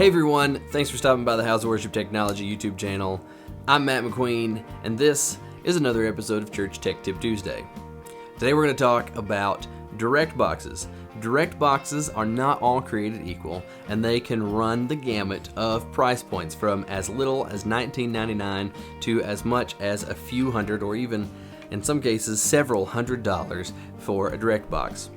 Hey everyone, thanks for stopping by the House of Worship Technology YouTube channel. I'm Matt McQueen, and this is another episode of Church Tech Tip Tuesday. Today we're going to talk about direct boxes. Direct boxes are not all created equal, and they can run the gamut of price points from as little as $19.99 to as much as a few hundred, or even in some cases several $100s for a direct box.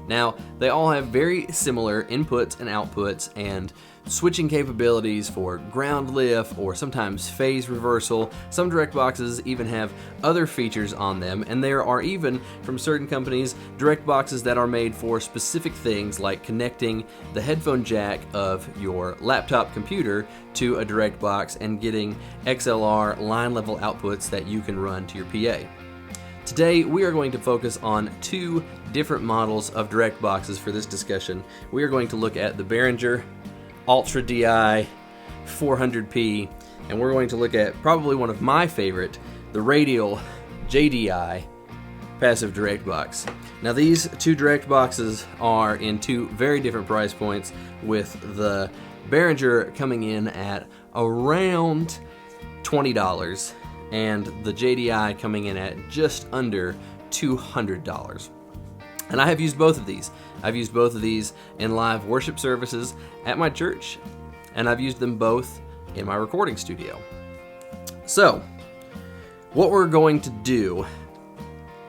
Now, they all have very similar inputs and outputs and switching capabilities for ground lift or sometimes phase reversal. Some direct boxes even have other features on them, and there are even, from certain companies, direct boxes that are made for specific things like connecting the headphone jack of your laptop computer to a direct box and getting XLR line level outputs that you can run to your PA. Today, we are going to focus on two different models of direct boxes for this discussion. We are going to look at the Behringer Ultra DI 400p, and we're going to look at probably one of my favorite, the Radial JDI passive direct box. Now, these two direct boxes are in two very different price points, with the Behringer coming in at around $20 and the JDI coming in at just under $200. And I have used both of these. I've used both of these in live worship services at my church, and I've used them both in my recording studio. So, what we're going to do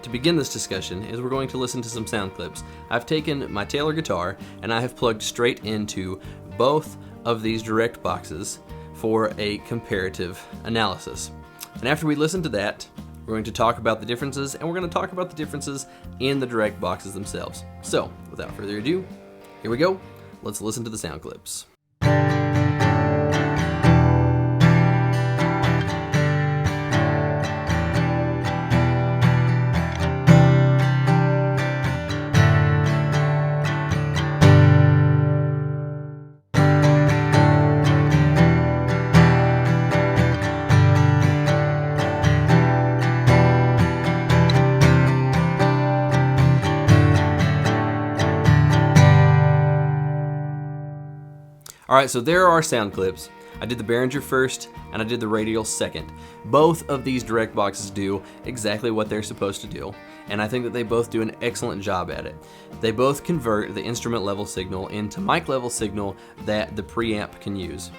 to begin this discussion is we're going to listen to some sound clips. I've taken my Taylor guitar and I have plugged straight into both of these direct boxes for a comparative analysis. And after we listen to that, we're going to talk about the differences, and we're going to talk about the differences in the direct boxes themselves. So, without further ado, here we go. Let's listen to the sound clips. Alright, so there are our sound clips. I did the Behringer first, and I did the Radial second. Both of these direct boxes do exactly what they're supposed to do, and I think that they both do an excellent job at it. They both convert the instrument level signal into mic level signal that the preamp can use.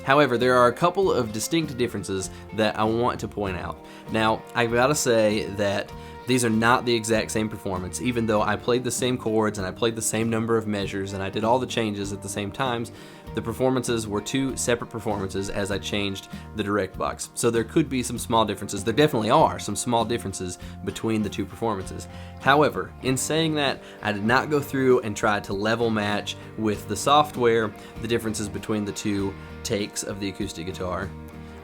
However, there are a couple of distinct differences that I want to point out. Now, I've got to say that these are not the exact same performance, even though I played the same chords and I played the same number of measures and I did all the changes at the same times. The performances were two separate performances as I changed the direct box. So there could be some small differences. There definitely are some small differences between the two performances. However, in saying that, I did not go through and try to level match with the software the differences between the two takes of the acoustic guitar.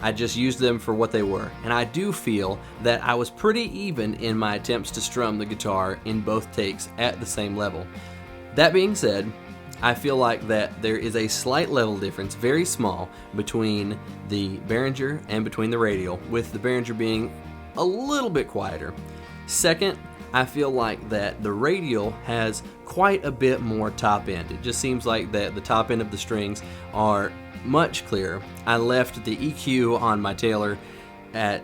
I just used them for what they were, and I do feel that I was pretty even in my attempts to strum the guitar in both takes at the same level. That being said, I feel like that there is a slight level difference, very small, between the Behringer and between the Radial, with the Behringer being a little bit quieter. Second, I feel like that the Radial has quite a bit more top end. It just seems like that the top end of the strings are much clearer. I left the EQ on my Taylor at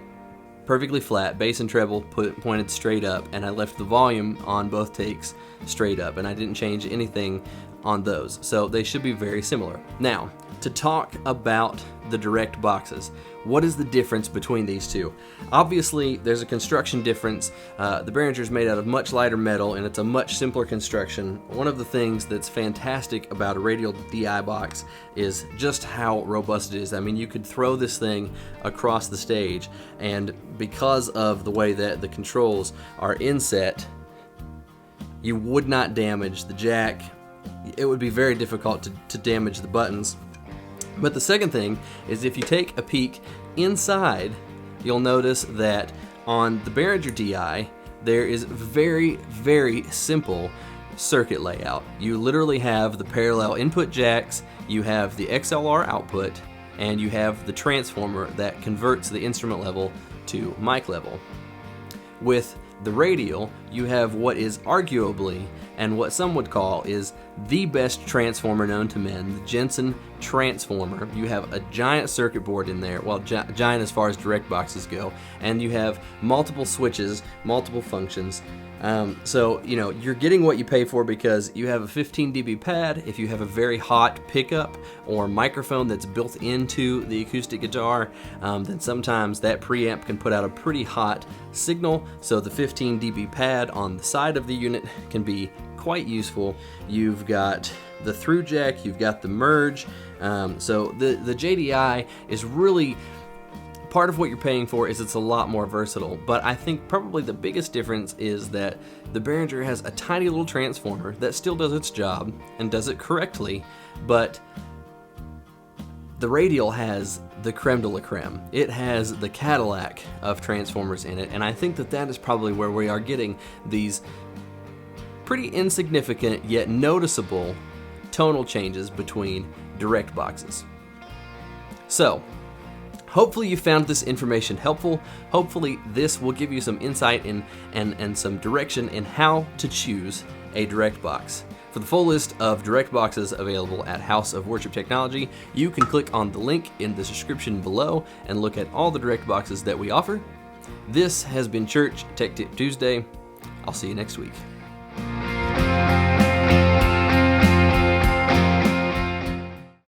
perfectly flat, bass and treble pointed straight up, and I left the volume on both takes straight up, and I didn't change anything on those, so they should be very similar. Now, to talk about the direct boxes, what is the difference between these two? Obviously, there's a construction difference. The Behringer is made out of much lighter metal, and it's a much simpler construction. One of the things that's fantastic about a Radial DI box is just how robust it is. I mean, you could throw this thing across the stage, and because of the way that the controls are inset, you would not damage the jack. It would be very difficult to damage the buttons. But the second thing is, if you take a peek inside, you'll notice that on the Behringer DI, there is very, very simple circuit layout. You literally have the parallel input jacks, you have the XLR output, and you have the transformer that converts the instrument level to mic level. With the Radial, you have what is arguably and what some would call is the best transformer known to men, the Jensen Transformer. You have a giant circuit board in there, well, giant as far as direct boxes go, and you have multiple switches, multiple functions. So, you know, you're getting what you pay for because you have a 15 dB pad. If you have a very hot pickup or microphone that's built into the acoustic guitar, then sometimes that preamp can put out a pretty hot signal. So the 15 dB pad on the side of the unit can be quite useful. You've got the through jack, you've got the merge. So the JDI is really part of what you're paying for. Is it's a lot more versatile, but I think probably the biggest difference is that the Behringer has a tiny little transformer that still does its job and does it correctly, but the Radial has the creme de la creme. It has the Cadillac of transformers in it, and I think that that is probably where we are getting these pretty insignificant yet noticeable tonal changes between direct boxes. So, hopefully you found this information helpful. Hopefully this will give you some insight in and some direction in how to choose a direct box. For the full list of direct boxes available at House of Worship Technology, you can click on the link in the description below and look at all the direct boxes that we offer. This has been Church Tech Tip Tuesday. I'll see you next week.